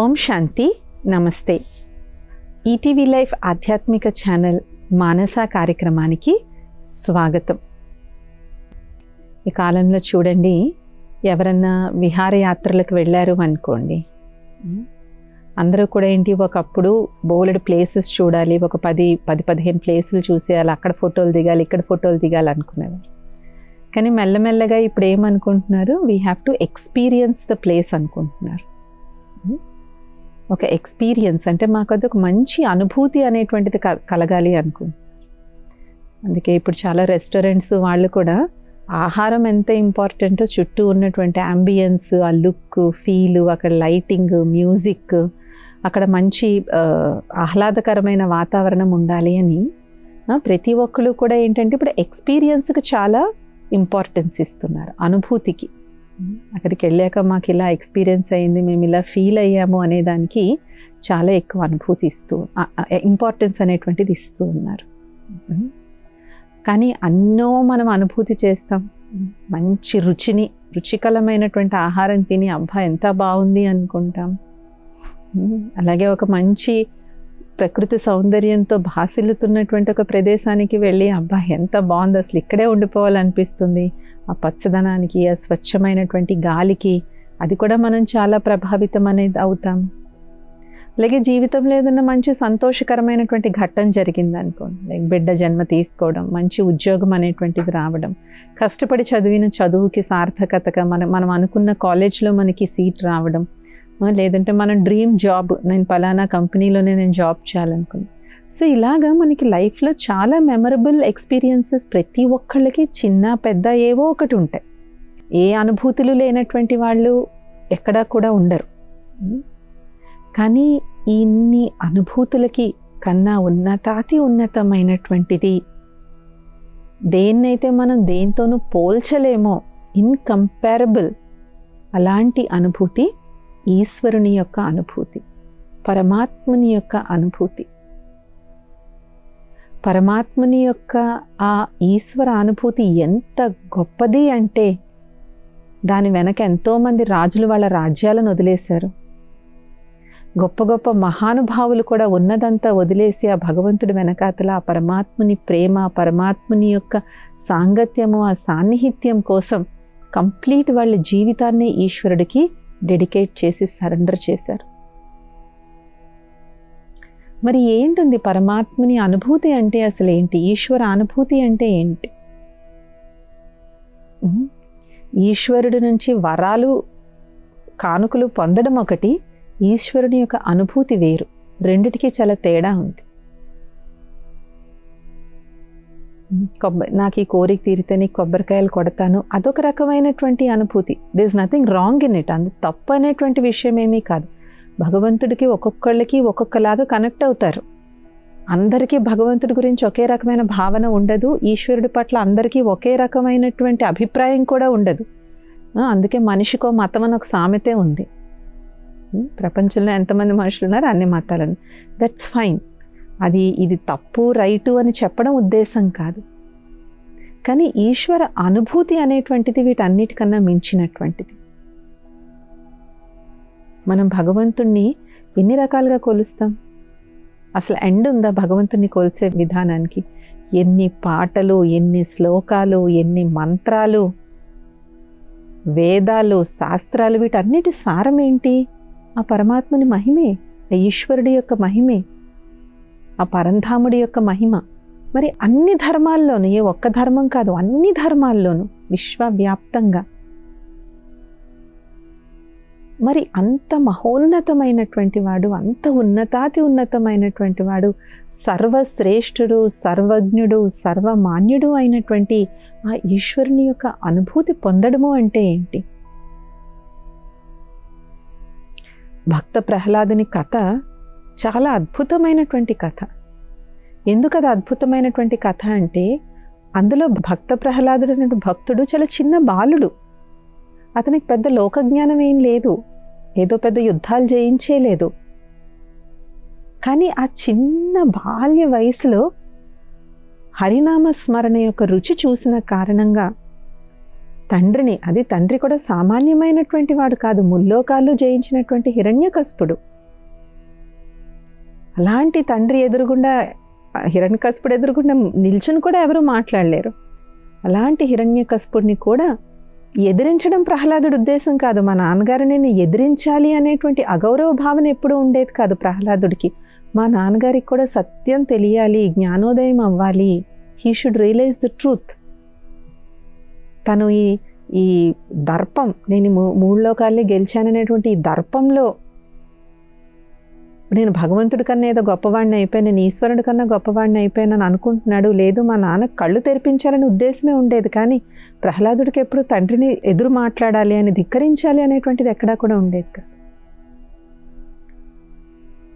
ఓం శాంతి. నమస్తే. ETV life ఆధ్యాత్మిక channel మానస కార్యక్రమానికి స్వాగతం. ఈ కాలంలో చూడండి, ఎవరన్నా విహారయాత్రలకు వెళ్ళారు అనుకోండి, అందరూ కూడా ఏంటి, ఒకప్పుడు బోలెడు ప్లేసెస్ చూడాలి, ఒక 10-15 ప్లేసులు చూసేయాలి, అక్కడ ఫోటోలు దిగాలి, ఇక్కడ ఫోటోలు దిగాలి అనుకునేవారు. కానీ మెల్లమెల్లగా ఇప్పుడు ఏమనుకుంటున్నారు, we have to experience the place అనుకుంటున్నారు. ఒక ఎక్స్పీరియన్స్ అంటే మాకు అది ఒక మంచి అనుభూతి అనేటువంటిది కలగాలి అనుకుంటున్నారు. అందుకే ఇప్పుడు చాలా రెస్టారెంట్స్ వాళ్ళు కూడా ఆహారం ఎంత ఇంపార్టెంటో చుట్టూ ఉన్నటువంటి అంబియన్స్, ఆ లుక్, ఫీలు, అక్కడ లైటింగ్, మ్యూజిక్, అక్కడ మంచి ఆహ్లాదకరమైన వాతావరణం ఉండాలి అని ప్రతి ఒక్కరు కూడా ఏంటంటే ఇప్పుడు ఎక్స్పీరియన్స్కి చాలా ఇంపార్టెన్స్ ఇస్తున్నారు, అనుభూతికి. అక్కడికి వెళ్ళాక మాకు ఇలా ఎక్స్పీరియన్స్ అయింది, మేము ఇలా ఫీల్ అయ్యాము అనేదానికి చాలా ఎక్కువ అనుభూతి ఇంపార్టెన్స్ అనేటువంటిది ఇస్తూ ఉన్నారు. కానీ మనం అనుభూతి చేస్తాం, మంచి రుచికరమైనటువంటి ఆహారం తిని అబ్బా ఎంత బాగుంది అనుకుంటాం. అలాగే ఒక మంచి ప్రకృతి సౌందర్యంతో భాసిల్లుతున్నటువంటి ఒక ప్రదేశానికి వెళ్ళి అబ్బా ఎంత బాగుంది, అసలు ఇక్కడే ఉండిపోవాలనిపిస్తుంది. ఆ పచ్చదనానికి, ఆ స్వచ్ఛమైనటువంటి గాలికి, అది కూడా మనం చాలా ప్రభావితం అనేది అవుతాం. అలాగే జీవితంలో ఏదైనా మంచి సంతోషకరమైనటువంటి ఘట్టం జరిగింది అనుకోండి, లైక్ బిడ్డ జన్మ తీసుకోవడం, మంచి ఉద్యోగం అనేటువంటిది రావడం, కష్టపడి చదివిన చదువుకి సార్థకతగా మనం అనుకున్న కాలేజ్లో మనకి సీట్ రావడం, లేదంటే మన డ్రీమ్ జాబ్, నేను పలానా కంపెనీలోనే నేను జాబ్ చేయాలనుకున్నాను. సో ఇలాగా మనకి లైఫ్లో చాలా మెమరబుల్ ఎక్స్పీరియన్సెస్ ప్రతి ఒక్కళ్ళకి చిన్న పెద్ద ఏవో ఒకటి ఉంటాయి. ఏ అనుభూతులు లేనటువంటి వాళ్ళు ఎక్కడా కూడా ఉండరు. కానీ ఇన్ని అనుభూతులకి కన్నా ఉన్నతమైనటువంటిది దేన్నైతే మనం దేంతోనూ పోల్చలేమో, ఇన్కంపారబుల్, అలాంటి అనుభూతి ఈశ్వరుని యొక్క అనుభూతి, పరమాత్ముని యొక్క అనుభూతి. పరమాత్ముని యొక్క ఆ ఈశ్వర అనుభూతి ఎంత గొప్పది అంటే దాని వెనక ఎంతోమంది రాజులు వాళ్ళ రాజ్యాలను వదిలేశారు. గొప్ప గొప్ప మహానుభావులు కూడా ఉన్నదంతా వదిలేసి ఆ భగవంతుడి వెనకాతల ఆ పరమాత్ముని ప్రేమ, పరమాత్ముని యొక్క సాంగత్యము, ఆ సాన్నిహిత్యం కోసం కంప్లీట్ వాళ్ళ జీవితాన్ని ఈశ్వరుడికి డెడికేట్ చేసి సరెండర్ చేశారు. మరి ఏంటుంది పరమాత్ముని అనుభూతి అంటే, అసలు ఏంటి ఈశ్వర అనుభూతి అంటే ఏంటి? ఈశ్వరుడి నుంచి వరాలు, కానుకలు పొందడం ఒకటి, ఈశ్వరుని యొక్క అనుభూతి వేరు. రెండిటికి చాలా తేడా ఉంది. నాకు ఈ కోరిక తీరితే నీకు కొబ్బరికాయలు కొడతాను, అదొక రకమైనటువంటి అనుభూతి. This nothing wrong in it, అందు తప్పు అనేటువంటి విషయం ఏమీ కాదు. భగవంతుడికి ఒక్కొక్కళ్ళకి ఒక్కొక్కలాగా కనెక్ట్ అవుతారు. అందరికీ భగవంతుడి గురించి ఒకే రకమైన భావన ఉండదు. ఈశ్వరుడి పట్ల అందరికీ ఒకే రకమైనటువంటి అభిప్రాయం కూడా ఉండదు. అందుకే మనిషికో మతం అని ఒక సామెతే ఉంది. ప్రపంచంలో ఎంతమంది మనుషులు ఉన్నారు, అన్ని మతాలను. That's fine. ఇది తప్పు రైటు అని చెప్పడం ఉద్దేశం కాదు. కానీ ఈశ్వర అనుభూతి అనేటువంటిది వీటన్నిటికన్నా మించినటువంటిది. మనం భగవంతుణ్ణి ఎన్ని రకాలుగా కొలుస్తాం? అసలు ఎండ్ ఉందా భగవంతుణ్ణి కొలిసే విధానానికి? ఎన్ని పాటలు, ఎన్ని శ్లోకాలు, ఎన్ని మంత్రాలు, వేదాలు, శాస్త్రాలు, వీటన్నిటి సారం ఏంటి? ఆ పరమాత్ముని మహిమే, ఆ ఈశ్వరుడి యొక్క మహిమే, ఆ పరంధాముడి యొక్క మహిమ. మరి అన్ని ధర్మాల్లోనూ, ఏ ఒక్క ధర్మం కాదు, అన్ని ధర్మాల్లోనూ విశ్వవ్యాప్తంగా మరి అంత మహోన్నతమైనటువంటి వాడు, అంత ఉన్నతమైనటువంటి వాడు, సర్వశ్రేష్ఠుడు, సర్వజ్ఞుడు, సర్వమాన్యుడు అయినటువంటి ఆ ఈశ్వరుని యొక్క అనుభూతి పొందడము అంటే ఏంటి? భక్త ప్రహ్లాదుని కథ చాలా అద్భుతమైనటువంటి కథ. ఎందుకు అది అద్భుతమైనటువంటి కథ అంటే, అందులో భక్త ప్రహ్లాదుడు అనే భక్తుడు చాలా చిన్న బాలుడు. అతనికి పెద్ద లోకజ్ఞానం ఏం లేదు, ఏదో పెద్ద యుద్ధాలు జయించేలేదు. కానీ ఆ చిన్న బాల్య వయసులో హరినామ స్మరణ యొక్క రుచి చూసిన కారణంగా తండ్రి కూడా సామాన్యమైనటువంటి వాడు కాదు, ముల్లోకాలు జయించినటువంటి హిరణ్యకశిపుడు, అలాంటి తండ్రి ఎదురుగుండా, హిరణ్యకశిపుడు ఎదురుగుండా నిల్చుని కూడా ఎవరు మాట్లాడలేరు. అలాంటి హిరణ్యకశిపుడిని కూడా ఎదిరించడం ప్రహ్లాదుడి ఉద్దేశం కాదు. మా నాన్నగారిని నేను ఎదిరించాలి అనేటువంటి అగౌరవ భావన ఎప్పుడూ ఉండేది కాదు ప్రహ్లాదుడికి. మా నాన్నగారికి కూడా సత్యం తెలియాలి, జ్ఞానోదయం అవ్వాలి, he should realise the truth. తను ఈ దర్పం, నేను 3 లోకాల్ని గెలిచాననేటువంటి ఈ దర్పంలో నేను భగవంతుడి కన్నా ఏదో గొప్పవాడిని అయిపోయాను, నేను ఈశ్వరుడి కన్నా గొప్పవాడిని అయిపోయానని అనుకుంటున్నాడు. లేదు, మా నాన్న కళ్ళు తెరిపించాలని ఉద్దేశమే ఉండేది, కానీ ప్రహ్లాదుడికి ఎప్పుడు తండ్రిని ఎదురు మాట్లాడాలి అని, ధిక్కరించాలి అనేటువంటిది ఎక్కడా కూడా ఉండేది కాదు.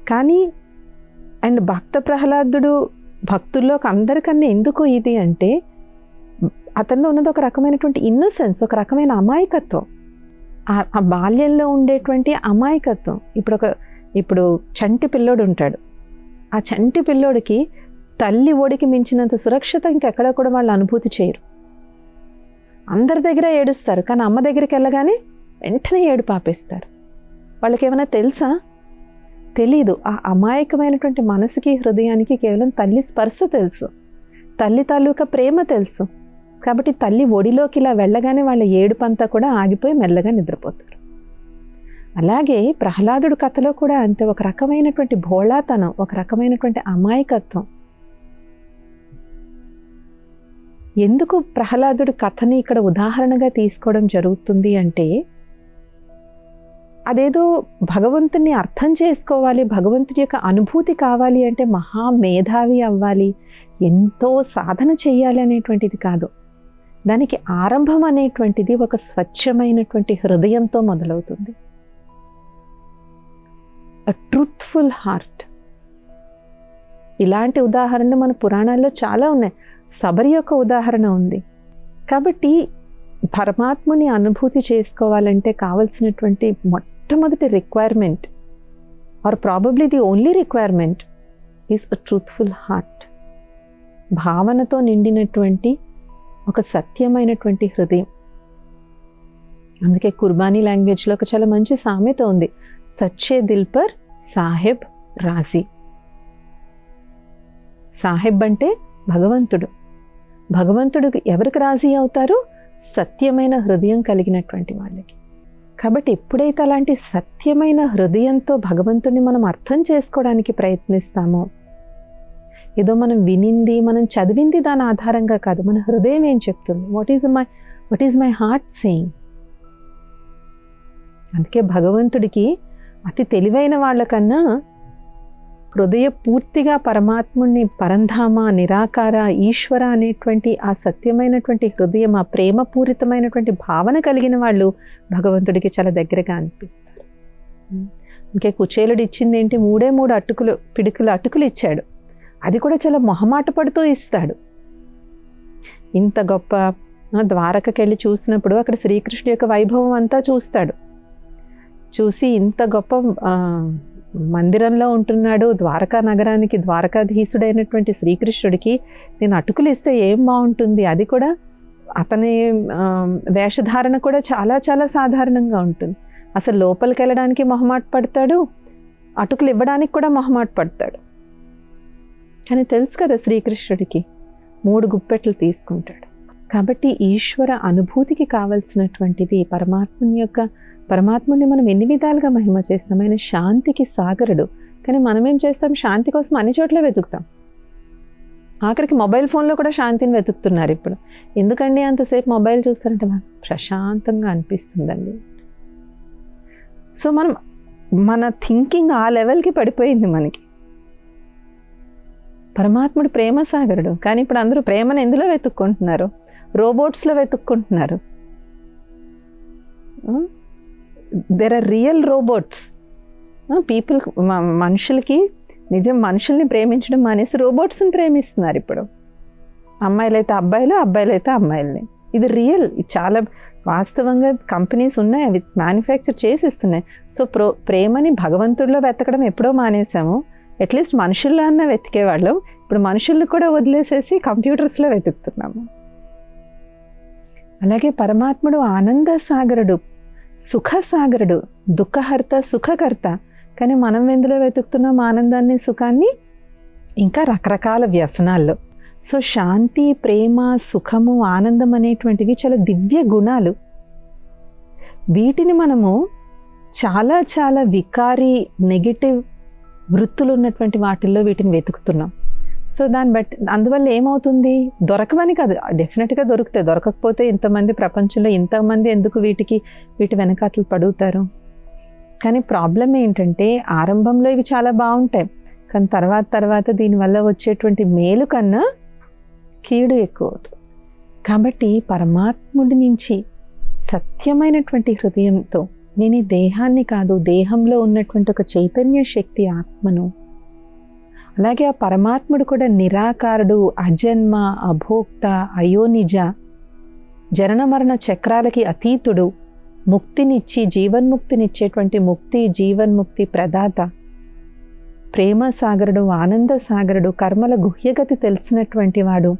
కానీ అండ్ భక్త ప్రహ్లాదుడు భక్తుల్లోకి అందరికన్నా ఎందుకు ఇది అంటే, అతనిలో ఉన్నది ఒక రకమైనటువంటి ఇన్నోసెన్స్, ఒక రకమైన అమాయకత్వం, ఆ బాల్యంలో ఉండేటువంటి అమాయకత్వం. ఇప్పుడు చంటి పిల్లోడు ఉంటాడు, ఆ చంటి పిల్లోడికి తల్లి ఒడికి మించినంత సురక్షిత ఇంకెక్కడ కూడా వాళ్ళు అనుభూతి చేయరు. అందరి దగ్గర ఏడుస్తారు, కానీ అమ్మ దగ్గరికి వెళ్ళగానే వెంటనే ఏడు పాపేస్తారు. వాళ్ళకి ఏమైనా తెలుసా? తెలీదు. ఆ అమాయకమైనటువంటి మనసుకి, హృదయానికి కేవలం తల్లి స్పర్శ తెలుసు, తల్లి తాలూకా ప్రేమ తెలుసు. కాబట్టి తల్లి ఒడిలోకి ఇలా వెళ్ళగానే వాళ్ళ ఏడుపంతా కూడా ఆగిపోయి మెల్లగా నిద్రపోతారు. అలాగే ప్రహ్లాదుడు కథలో కూడా అంతే, ఒక రకమైనటువంటి భోళాతనం, ఒక రకమైనటువంటి అమాయకత్వం. ఎందుకు ప్రహ్లాదుడి కథని ఇక్కడ ఉదాహరణగా తీసుకోవడం జరుగుతుంది అంటే, అదేదో భగవంతుని అర్థం చేసుకోవాలి, భగవంతుడి యొక్క అనుభూతి కావాలి అంటే మహా మేధావి అవ్వాలి, ఎంతో సాధన చేయాలి అనేటువంటిది కాదు. దానికి ఆరంభం అనేటువంటిది ఒక స్వచ్ఛమైనటువంటి హృదయంతో మొదలవుతుంది. అ ట్రూత్ఫుల్ హార్ట్. ఇలాంటి ఉదాహరణలు మన పురాణాల్లో చాలా ఉన్నాయి. శబరి యొక్క ఉదాహరణ ఉంది. కాబట్టి పరమాత్మని అనుభూతి చేసుకోవాలంటే కావలసినటువంటి మొట్టమొదటి requirement, or probably the only requirement, is a truthful heart. భావనతో నిండినటువంటి ఒక సత్యమైనటువంటి హృదయం. అందుకే కుర్బానీ లాంగ్వేజ్లో ఒక చాలా మంచి సామెత ఉంది, సచ్చే దిల్ పర్ సాహెబ్ రాజీ. సాహెబ్ అంటే భగవంతుడు. భగవంతుడు ఎవరికి రాజీ అవుతారు? సత్యమైన హృదయం కలిగినటువంటి వాళ్ళకి. కాబట్టి ఎప్పుడైతే అలాంటి సత్యమైన హృదయంతో భగవంతుడిని మనం అర్థం చేసుకోవడానికి ప్రయత్నిస్తామో, ఏదో మనం వినింది, మనం చదివింది దాని ఆధారంగా కాదు, మన హృదయం ఏం చెప్తుంది, what is my heart saying. అందుకే భగవంతుడికి అతి తెలివైన వాళ్ళకన్నా హృదయ పూర్తిగా పరమాత్ముడిని, పరంధామ, నిరాకార, ఈశ్వర అనేటువంటి ఆ సత్యమైనటువంటి హృదయం, ఆ ప్రేమపూరితమైనటువంటి భావన కలిగిన వాళ్ళు భగవంతుడికి చాలా దగ్గరగా అనిపిస్తారు. ఇంకే కుచేలుడు ఇచ్చింది ఏంటి? 3 పిడుకులు అటుకులు ఇచ్చాడు. అది కూడా చాలా మొహమాట పడుతూ ఇస్తాడు. ఇంత గొప్ప ద్వారకకి వెళ్ళి చూసినప్పుడు అక్కడ శ్రీకృష్ణుడి యొక్క వైభవం అంతా చూస్తాడు. చూసి ఇంత గొప్ప మందిరంలో ఉంటున్నాడు, ద్వారకా నగరానికి ద్వారకాధీశుడైనటువంటి శ్రీకృష్ణుడికి నేను అటుకులు ఇస్తే ఏం బాగుంటుంది. అది కూడా అతని వేషధారణ కూడా చాలా చాలా సాధారణంగా ఉంటుంది. అసలు లోపలికి వెళ్ళడానికి మొహమాట పడతాడు, అటుకులు ఇవ్వడానికి కూడా మొహమాట పడతాడు. కానీ తెలుసు కదా శ్రీకృష్ణుడికి, 3 గుప్పెట్లు తీసుకుంటాడు. కాబట్టి ఈశ్వర అనుభూతికి కావలసినటువంటిది పరమాత్ముని మనం ఎన్ని విధాలుగా మహిమ చేస్తాం. ఆయన శాంతికి సాగరుడు. కానీ మనం ఏం చేస్తాం? శాంతి కోసం అన్ని చోట్ల వెతుకుతాం. ఆఖరికి మొబైల్ ఫోన్లో కూడా శాంతిని వెతుకుతున్నారు ఇప్పుడు. ఎందుకండి అంతసేపు మొబైల్ చూస్తారంటే మనకు ప్రశాంతంగా అనిపిస్తుందండి. సో మన థింకింగ్ ఆ లెవెల్కి పడిపోయింది మనకి. పరమాత్ముడు ప్రేమ సాగరుడు. కానీ ఇప్పుడు అందరూ ప్రేమను ఎందులో వెతుక్కుంటున్నారు? రోబోట్స్లో వెతుక్కుంటున్నారు. There are real robots. People, మనుషులకి మనుషుల్ని ప్రేమించడం మానేసి రోబోట్స్ని ప్రేమిస్తున్నారు ఇప్పుడు. అమ్మాయిలైతే అబ్బాయిలు, అబ్బాయిలైతే అమ్మాయిల్ని. ఇది రియల్, ఇది చాలా వాస్తవంగా కంపెనీస్ ఉన్నాయి, అవి మ్యానుఫ్యాక్చర్ చేసి ఇస్తున్నాయి. సో ప్రేమని భగవంతుడిలో వెతకడం ఎప్పుడో మానేసాము. అట్లీస్ట్ మనుషుల్లో అన్న వెతికేవాళ్ళం. ఇప్పుడు మనుషుల్ని కూడా వదిలేసేసి కంప్యూటర్స్లో వెతుకుతున్నాము. అలాగే పరమాత్ముడు ఆనంద సాగరుడు, సుఖ సాగరుడు, దుఃఖహర్త, సుఖకర్త. కానీ మనం ఎందులో వెతుకుతున్నాం ఆనందాన్ని, సుఖాన్ని? ఇంకా రకరకాల వ్యసనాల్లో. సో శాంతి, ప్రేమ, సుఖము, ఆనందం అనేటువంటివి చాలా దివ్య గుణాలు. వీటిని మనము చాలా చాలా వికారి, నెగిటివ్ వృత్తులు ఉన్నటువంటి వాటిల్లో వీటిని వెతుకుతున్నాం. సో దాన్ని బట్టి అందువల్ల ఏమవుతుంది, దొరకవని కాదు, డెఫినెట్గా దొరుకుతాయి. దొరకకపోతే ఇంతమంది ప్రపంచంలో ఇంతమంది ఎందుకు వీటి వెనకాతలు పడుగుతారు? కానీ ప్రాబ్లం ఏంటంటే ఆరంభంలో ఇవి చాలా బాగుంటాయి, కానీ తర్వాత దీనివల్ల వచ్చేటువంటి మేలు కన్నా కీడు ఎక్కువ అవుతుంది. కాబట్టి పరమాత్ముడి నుంచి సత్యమైనటువంటి హృదయంతో నేను ఈ దేహాన్ని కాదు, దేహంలో ఉన్నటువంటి ఒక చైతన్య శక్తి ఆత్మను, అలాగే ఆ పరమాత్ముడు కూడా నిరాకారుడు, అజన్మ, అభోక్త, అయోనిజ, జనన మరణ చక్రాలకి అతీతుడు, ముక్తినిచ్చి జీవన్ముక్తినిచ్చేటువంటి ముక్తి జీవన్ముక్తి ప్రదాత, ప్రేమ సాగరుడు, ఆనంద సాగరుడు, కర్మల గుహ్యగతి తెలిసినటువంటి వాడు,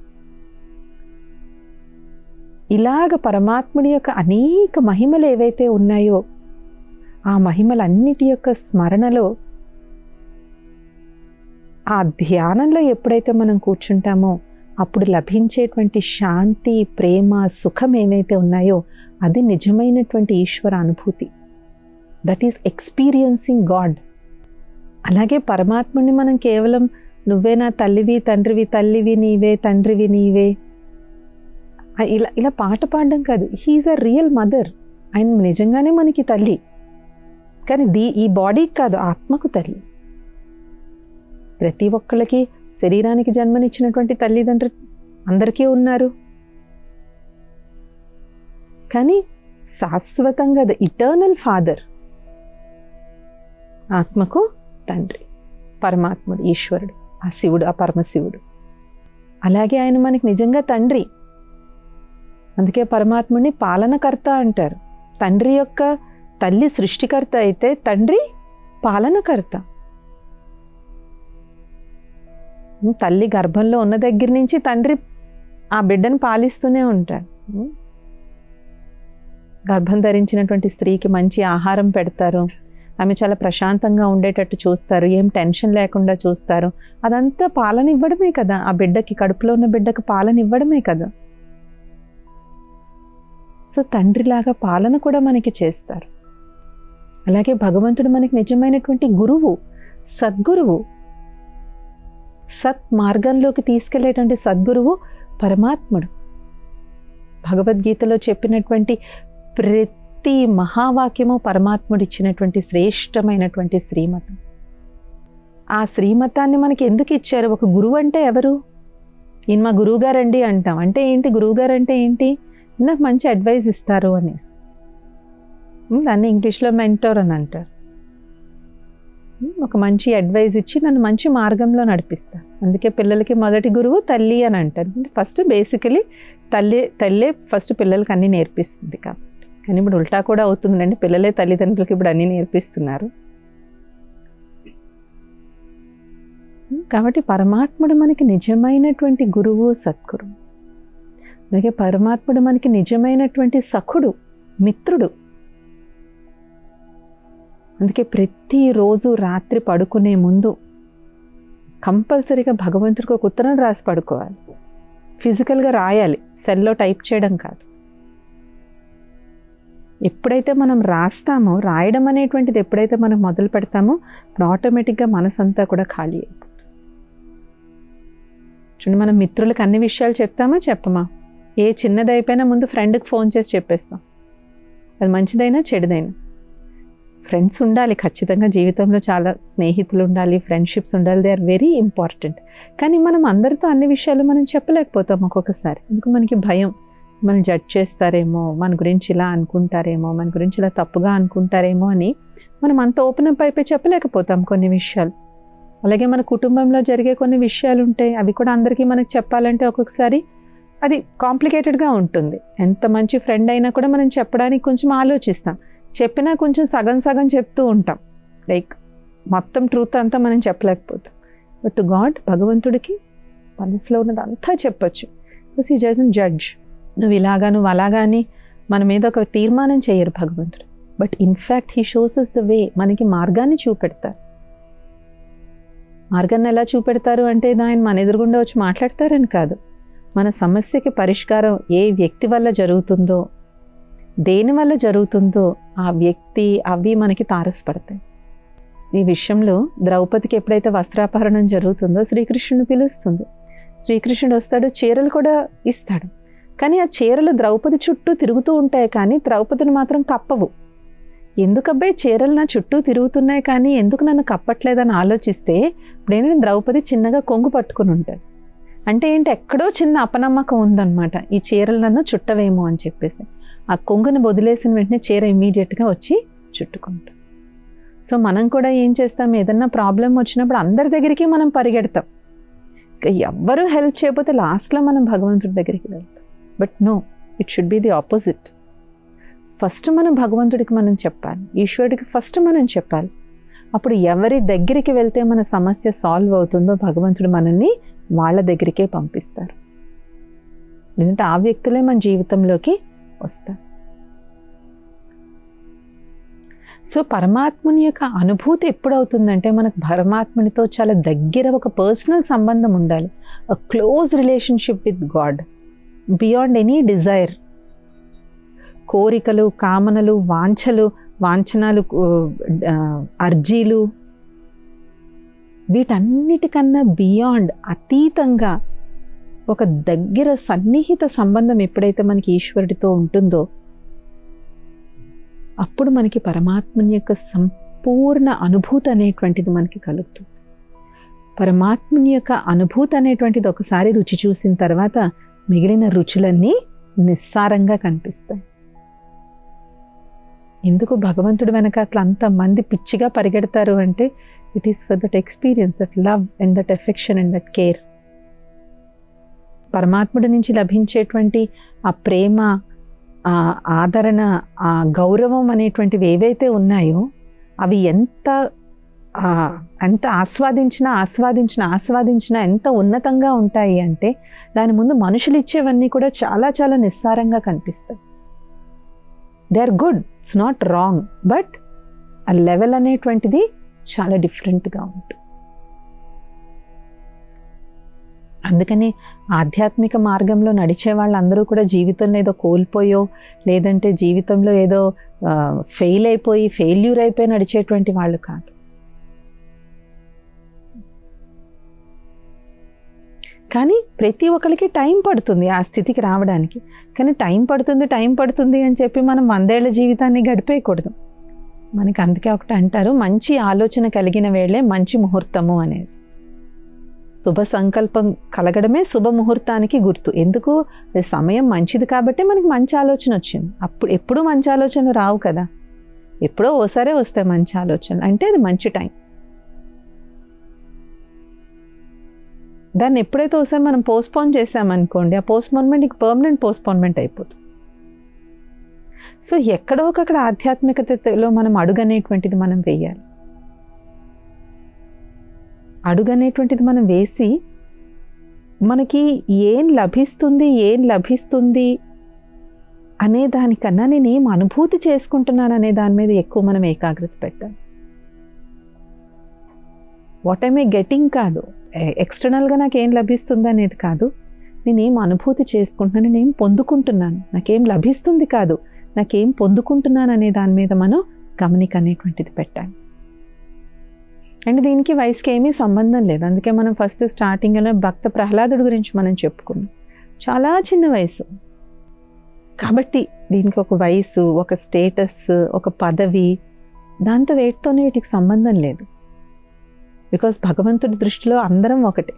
ఇలాగ పరమాత్ముడి యొక్క అనేక మహిమలు ఏవైతే ఉన్నాయో ఆ మహిమలన్నిటి యొక్క స్మరణలో, ఆ ధ్యానంలో ఎప్పుడైతే మనం కూర్చుంటామో అప్పుడు లభించేటువంటి శాంతి, ప్రేమ, సుఖం ఏవైతే ఉన్నాయో అది నిజమైనటువంటి ఈశ్వర అనుభూతి. That is experiencing God. అలాగే పరమాత్ముడిని మనం కేవలం నువ్వే నా తల్లివి తండ్రివి, తల్లివి నీవే తండ్రివి నీవే ఇలా పాట పాడడం కాదు. He is a real mother. ఆయన నిజంగానే మనకి తల్లి, కానీ ఈ బాడీకి కాదు, ఆత్మకు తల్లి. ప్రతి ఒక్కళ్ళకి శరీరానికి జన్మనిచ్చినటువంటి తల్లిదండ్రులు అందరికీ ఉన్నారు, కానీ శాశ్వతంగా ద ఇటర్నల్ ఫాదర్ ఆత్మకు తండ్రి, పరమాత్ముడు, ఈశ్వరుడు, ఆ శివుడు, ఆ పరమశివుడు. అలాగే ఆయన మనకి నిజంగా తండ్రి. అందుకే పరమాత్ముడిని పాలనకర్త అంటారు. తల్లి సృష్టికర్త అయితే తండ్రి పాలనకర్త. తల్లి గర్భంలో ఉన్న దగ్గర నుంచి తండ్రి ఆ బిడ్డను పాలిస్తూనే ఉంటాడు. గర్భం ధరించినటువంటి స్త్రీకి మంచి ఆహారం పెడతారు, ఆమె చాలా ప్రశాంతంగా ఉండేటట్టు చూస్తారు, ఏం టెన్షన్ లేకుండా చూస్తారు. అదంతా పాలన ఇవ్వడమే కదా, ఆ బిడ్డకి, కడుపులో ఉన్న బిడ్డకి పాలన ఇవ్వడమే కదా. సో తండ్రిలాగా పాలన కూడా మనకి చేస్తారు. అలాగే భగవంతుడు మనకి నిజమైనటువంటి గురువు, సద్గురువు. సత్ మార్గంలోకి తీసుకెళ్లేటువంటి సద్గురువు పరమాత్ముడు. భగవద్గీతలో చెప్పినటువంటి ప్రతి మహావాక్యము పరమాత్ముడు ఇచ్చినటువంటి శ్రేష్టమైనటువంటి శ్రీమతం. ఆ శ్రీమతాన్ని మనకి ఎందుకు ఇచ్చారు? ఒక గురువు అంటే ఎవరు? ఈయన మా గురువుగారండి అంటాం. అంటే ఏంటి గురువుగారు అంటే ఏంటి? నాకు మంచి అడ్వైజ్ ఇస్తారు అనేసి. దాన్ని ఇంగ్లీష్లో మెంటోర్ అని అంటారు. ఒక మంచి అడ్వైజ్ ఇచ్చి నన్ను మంచి మార్గంలో నడిపిస్తారు. అందుకే పిల్లలకి మొదటి గురువు తల్లి అని అంటారు. ఫస్ట్ బేసికలీ తల్లే ఫస్ట్ పిల్లలకి అన్నీ నేర్పిస్తుంది కాబట్టి. కానీ ఇప్పుడు ఉల్టా కూడా అవుతుందండి, పిల్లలే తల్లిదండ్రులకి ఇప్పుడు అన్నీ నేర్పిస్తున్నారు. కాబట్టి పరమాత్ముడు మనకి నిజమైనటువంటి గురువు, సద్గురువు. అలాగే పరమాత్ముడు మనకి నిజమైనటువంటి సఖుడు, మిత్రుడు. అందుకే ప్రతిరోజు రాత్రి పడుకునే ముందు కంపల్సరీగా భగవంతుడికి ఒక ఉత్తరం రాసి పడుకోవాలి. ఫిజికల్గా రాయాలి, సెల్లో టైప్ చేయడం కాదు. ఎప్పుడైతే మనం రాస్తామో, రాయడం అనేటువంటిది ఎప్పుడైతే మనం మొదలు పెడతామో ఆటోమేటిక్గా మనసంతా కూడా ఖాళీ అయిపోతుంది. చూడండి, మనం మిత్రులకు అన్ని విషయాలు చెప్తామా చెప్పమా? ఏ చిన్నదైపోయినా ముందు ఫ్రెండ్కి ఫోన్ చేసి చెప్పేస్తాం. అది మంచిదైనా చెడుదైనా. ఫ్రెండ్స్ ఉండాలి ఖచ్చితంగా, జీవితంలో చాలా స్నేహితులు ఉండాలి, ఫ్రెండ్షిప్స్ ఉండాలి, దే ఆర్ వెరీ ఇంపార్టెంట్. కానీ మనం అందరితో అన్ని విషయాలు మనం చెప్పలేకపోతాం ఒక్కొక్కసారి. ఎందుకు? మనకి భయం, మనం జడ్జ్ చేస్తారేమో, మన గురించి ఇలా అనుకుంటారేమో, మన గురించి ఇలా తప్పుగా అనుకుంటారేమో అని మనం అంత ఓపెన్ అప్ అయిపోయి చెప్పలేకపోతాం కొన్ని విషయాలు. అలాగే మన కుటుంబంలో జరిగే కొన్ని విషయాలు ఉంటాయి, అవి కూడా అందరికీ మనకు చెప్పాలంటే ఒక్కొక్కసారి అది కాంప్లికేటెడ్గా ఉంటుంది. ఎంత మంచి ఫ్రెండ్ అయినా కూడా మనం చెప్పడానికి కొంచెం ఆలోచిస్తాం, చెప్పినా కొంచెం సగం సగం చెప్తూ ఉంటాం, లైక్ మొత్తం ట్రూత్ అంతా మనం చెప్పలేకపోతాం. బట్ టు గాడ్, భగవంతుడికి మనసులో ఉన్నది అంతా చెప్పచ్చు. Because he doesn't judge. నువ్వు ఇలాగా, నువ్వు అలాగా అని మన మీద ఒక తీర్మానం చేయరు భగవంతుడు. But in fact he shows us the way. మనకి మార్గాన్ని చూపెడతారు. మార్గాన్ని ఎలా చూపెడతారు అంటే ఆయన మన ఎదురుగుండా వచ్చి మాట్లాడతారని కాదు. మన సమస్యకి పరిష్కారం ఏ వ్యక్తి వల్ల జరుగుతుందో, దేని వల్ల జరుగుతుందో ఆ వ్యక్తి అవి మనకి తారసపడతాయి. ఈ విషయంలో ద్రౌపదికి ఎప్పుడైతే వస్త్రాపహరణం జరుగుతుందో శ్రీకృష్ణుని పిలుస్తుంది. శ్రీకృష్ణుడు వస్తాడు, చీరలు కూడా ఇస్తాడు. కానీ ఆ చీరలు ద్రౌపది చుట్టూ తిరుగుతూ ఉంటాయి, కానీ ద్రౌపదిని మాత్రం కప్పవు. ఎందుకబ్బాయి చీరలు నా చుట్టూ తిరుగుతున్నాయి కానీ ఎందుకు నన్ను కప్పట్లేదని ఆలోచిస్తే ఇప్పుడేంటంటే ద్రౌపది చిన్నగా కొంగు పట్టుకుని ఉంటుంది. అంటే ఏంటి, ఎక్కడో చిన్న అపనమ్మకం ఉందన్నమాట, ఈ చీరలు నన్ను చుట్టవేమో అని చెప్పేసి. ఆ కొంగుని వదిలేసిన వెంటనే చీర ఇమ్మీడియట్గా వచ్చి చుట్టుకుంటాం. సో మనం కూడా ఏం చేస్తాం, ఏదన్నా ప్రాబ్లం వచ్చినప్పుడు అందరి దగ్గరికి మనం పరిగెడతాం. ఎవ్వరూ హెల్ప్ చేయకపోతే లాస్ట్లో మనం భగవంతుడి దగ్గరికి వెళ్తాం. But no, it should be the opposite. First మనం భగవంతుడికి మనం చెప్పాలి, ఈశ్వరుడికి ఫస్ట్ మనం చెప్పాలి. అప్పుడు ఎవరి దగ్గరికి వెళ్తే మన సమస్య సాల్వ్ అవుతుందో భగవంతుడు మనల్ని వాళ్ళ దగ్గరికే పంపిస్తారు. ఎందుకంటే ఆ వ్యక్తులే మన జీవితంలోకి వస్తారు. సో పరమాత్ముని యొక్క అనుభూతి ఎప్పుడవుతుందంటే మనకు పరమాత్మునితో చాలా దగ్గర ఒక పర్సనల్ సంబంధం ఉండాలి. అ close relationship with God beyond any desire. కోరికలు, కామనలు, వాంఛనాలు, అర్జీలు, వీటన్నిటికన్నా బియాండ్, అతీతంగా ఒక దగ్గర సన్నిహిత సంబంధం ఎప్పుడైతే మనకి ఈశ్వరుడితో ఉంటుందో అప్పుడు మనకి పరమాత్మని యొక్క సంపూర్ణ అనుభూతి అనేటువంటిది మనకి కలుగుతుంది. పరమాత్మని యొక్క అనుభూతి అనేటువంటిది ఒకసారి రుచి చూసిన తర్వాత మిగిలిన రుచులన్నీ నిస్సారంగా కనిపిస్తాయి. ఎందుకు భగవంతుడు వెనక అట్లా అంతమంది పిచ్చిగా పరిగెడతారు అంటే it is for that experience, that love and that affection and that care. పరమాత్ముడి నుంచి లభించేటువంటి ఆ ప్రేమ, ఆ ఆదరణ, ఆ గౌరవం అనేటువంటివి ఏవైతే ఉన్నాయో అవి ఎంత ఆస్వాదించినా ఎంత ఉన్నతంగా ఉంటాయి అంటే దాని ముందు మనుషులు ఇచ్చేవన్నీ కూడా చాలా చాలా నిస్సారంగా కనిపిస్తాయి. They are good, it's not wrong, but ఆ లెవెల్ అనేటువంటిది చాలా డిఫరెంట్గా ఉంటుంది. అందుకని ఆధ్యాత్మిక మార్గంలో నడిచే వాళ్ళందరూ కూడా జీవితంలో ఏదో కోల్పోయో లేదంటే జీవితంలో ఏదో ఫెయిల్యూర్ అయిపోయి నడిచేటువంటి వాళ్ళు కాదు. కానీ ప్రతి ఒక్కరికి టైం పడుతుంది ఆ స్థితికి రావడానికి. కానీ టైం పడుతుంది అని చెప్పి మనం 100 ఏళ్ల జీవితాన్ని గడిపేయకూడదు. మనకి అందుకే ఒకటి అంటారు, మంచి ఆలోచన కలిగిన వేళే మంచి ముహూర్తము అనేసి. శుభ సంకల్పం కలగడమే శుభ ముహూర్తానికి గుర్తు. ఎందుకు, సమయం మంచిది కాబట్టి మనకి మంచి ఆలోచన వచ్చింది. అప్పుడు ఎప్పుడూ మంచి ఆలోచనలు రావు కదా, ఎప్పుడో ఓసారే వస్తాయి మంచి ఆలోచనలు, అంటే అది మంచి టైం. దాన్ని ఎప్పుడైతే ఒకసారి మనం పోస్ట్పోన్ చేసామనుకోండి, ఆ పోస్ట్పోన్మెంట్ ఇంక పర్మనెంట్ పోస్ట్పోన్మెంట్ అయిపోతుంది. సో ఎక్కడో ఒకక్కడ ఆధ్యాత్మికతలో మనం అడుగనేటువంటిది మనం వేయాలి. అడుగనేటువంటిది మనం వేసి మనకి ఏం లభిస్తుంది అనే దానికన్నా నేను ఏం అనుభూతి చేసుకుంటున్నాను అనే దాని మీద ఎక్కువ మనం ఏకాగ్రత పెట్టాలి. వాట్ ఐమ్ గెటింగ్ కాదు, ఎక్స్టర్నల్గా నాకేం లభిస్తుంది అనేది కాదు, నేనేం అనుభూతి చేసుకుంటున్నాను, నేనేం పొందుకుంటున్నాను, నాకేం లభిస్తుంది కాదు, నాకేం పొందుకుంటున్నాను అనే దాని మీద మనం గమనిక అనేటువంటిది పెట్టాలి. అండ్ దీనికి వయసుకి ఏమీ సంబంధం లేదు. అందుకే మనం ఫస్ట్ స్టార్టింగ్లో భక్త ప్రహ్లాదుడి గురించి మనం చెప్పుకున్నాం, చాలా చిన్న వయసు. కాబట్టి దీనికి ఒక వయసు, ఒక స్టేటస్, ఒక పదవి, దాంతో వీటికి సంబంధం లేదు. బికాస్ భగవంతుడి దృష్టిలో అందరం ఒకటే.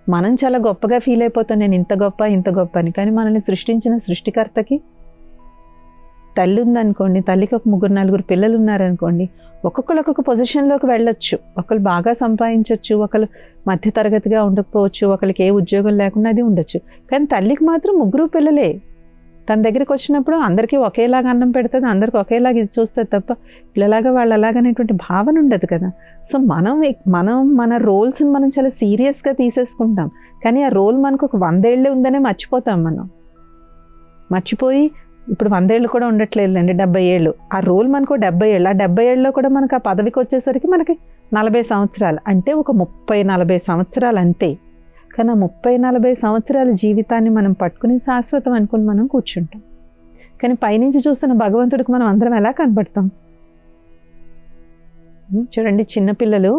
మనం చాలా గొప్పగా ఫీల్ అయిపోతాం, నేను ఇంత గొప్ప అని. కానీ మనల్ని సృష్టించిన సృష్టికర్తకి తల్లి ఉందనుకోండి, తల్లికి ఒక 3-4 పిల్లలు ఉన్నారనుకోండి, ఒక్కొక్కరు ఒక్కొక్క పొజిషన్లోకి వెళ్ళొచ్చు. ఒకళ్ళు బాగా సంపాదించవచ్చు, ఒకళ్ళు మధ్యతరగతిగా ఉండకపోవచ్చు, ఒకరికి ఏ ఉద్యోగం లేకుండా అది ఉండొచ్చు. కానీ తల్లికి మాత్రం 3 పిల్లలే. తన దగ్గరికి వచ్చినప్పుడు అందరికీ ఒకేలాగా అన్నం పెడుతుంది, అందరికీ ఒకేలాగా ఇది చూస్తుంది తప్ప పిల్లలాగా వాళ్ళలాగనేటువంటి భావన ఉండదు కదా. సో మనం మన రోల్స్ని మనం చాలా సీరియస్గా తీసేసుకుంటాం. కానీ ఆ రోల్ మనకు ఒక 100 ఏళ్ళే ఉందనే మర్చిపోతాం. మర్చిపోయి ఇప్పుడు 100 ఏళ్ళు కూడా ఉండట్లేదులేండి, 70 ఏళ్ళు. ఆ రోల్ మనకు 70 ఏళ్ళు. ఆ 70 ఏళ్ళలో కూడా మనకు ఆ పదవికి వచ్చేసరికి మనకి 40 సంవత్సరాలు, అంటే ఒక 30-40 సంవత్సరాలు అంతే. కానీ ఆ 30-40 సంవత్సరాల జీవితాన్ని మనం పట్టుకుని శాశ్వతం అనుకుని మనం కూర్చుంటాం. కానీ పైనుంచి చూస్తున్న భగవంతుడికి మనం అందరం ఎలా కనబడతాం? చూడండి, చిన్నపిల్లలు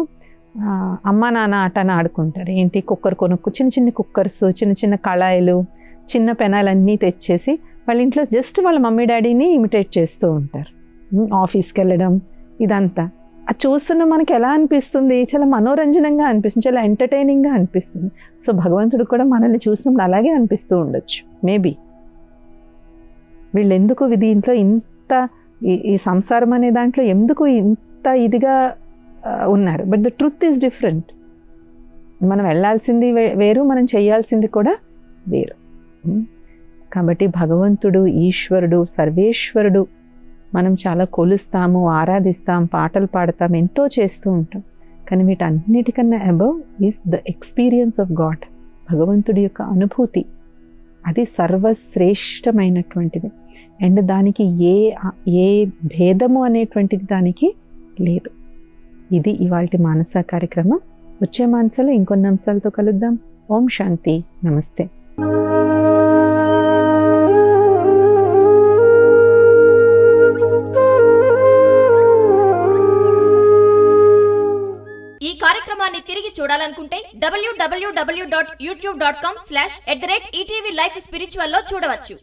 అమ్మ నాన్న ఆటను ఆడుకుంటారు. ఏంటి, కుక్కర్ కొనుక్కు, చిన్న చిన్న కుక్కర్స్, చిన్న చిన్న కళాయిలు, చిన్న పెనాలన్నీ తెచ్చేసి వాళ్ళ ఇంట్లో జస్ట్ వాళ్ళ మమ్మీ డాడీని ఇమిటేట్ చేస్తూ ఉంటారు. ఆఫీస్కి వెళ్ళడం ఇదంతా అది చూస్తున్న మనకి ఎలా అనిపిస్తుంది? చాలా మనోరంజనంగా అనిపిస్తుంది, చాలా ఎంటర్టైనింగ్గా అనిపిస్తుంది. సో భగవంతుడు కూడా మనల్ని చూసినప్పుడు అలాగే అనిపిస్తూ ఉండొచ్చు. మేబీ వీళ్ళు ఎందుకు దీంట్లో ఇంత ఈ సంసారం అనే దాంట్లో ఎందుకు ఇంత ఇదిగా ఉన్నారు? But the truth is different. మనం వెళ్ళాల్సింది వేరు, మనం చేయాల్సింది కూడా వేరు. కాబట్టి భగవంతుడు, ఈశ్వరుడు, సర్వేశ్వరుడు మనం చాలా కొలుస్తాము, ఆరాధిస్తాం, పాటలు పాడతాం, ఎంతో చేస్తూ ఉంటాం. కానీ వీటన్నిటికన్నా above is the experience of God. భగవంతుడి యొక్క అనుభూతి అది సర్వశ్రేష్టమైనటువంటిది. అండ్ దానికి ఏ భేదము అనేటువంటిది దానికి లేదు. ఇది ఇవాల్టి మానస కార్యక్రమం. వచ్చే మానసలో ఇంకొన్ని అంశాలతో కలుద్దాం. ఓం శాంతి. నమస్తే. ఈ కార్యక్రమాన్ని తిరిగి చూడాలనుకుంటే www.youtube.com/@ETV Life Spiritual లో చూడవచ్చు.